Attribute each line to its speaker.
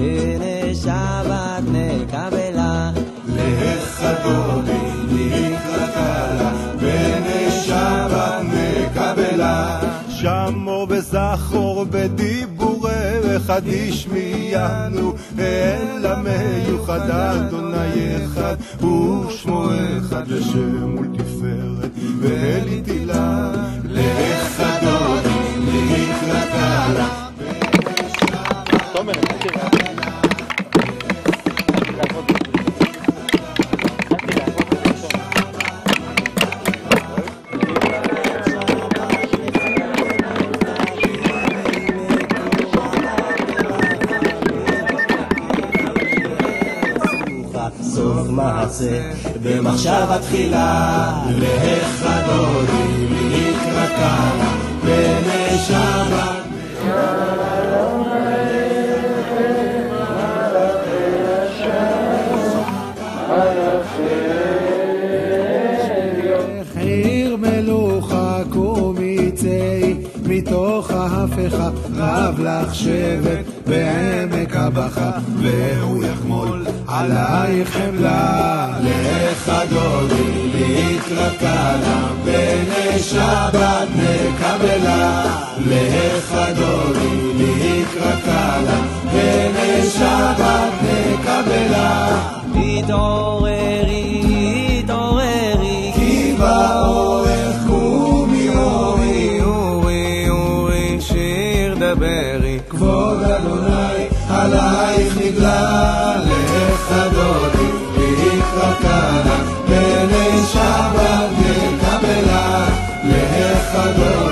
Speaker 1: בני שבת נקבלה.
Speaker 2: לך דודי נקרא קלה, בני שבת נקבלה. שמור וזכור בדיבורי חדיש מיינו, אל המיוחד אדוני אחד, ושמו אחד ושם ולתפארת ואל תהילה. לך דודי נקרא קלה, בני שבת
Speaker 1: סוף מעשה במחשבה תחילה.
Speaker 2: לך דודי נקרא קלה, בני שבת
Speaker 3: חיר מלוכה קומיצי, מתוך ההפכה רב לך שבט בעמק הבכה, והוא יחמול עלייך חמלה.
Speaker 2: לך דודי נקרא קלה, בני שבת נקבלה. לך דודי נקרא קלה, בני שבת נקבלה.
Speaker 1: התעוררי, התעוררי,
Speaker 2: כי באורך קומי אורי,
Speaker 1: אורי, אורי, שיר דברי,
Speaker 2: כבוד אדוני עלייך נגלה. לך דודי נקרא קלה, בני שבת נקבלה. לך דודי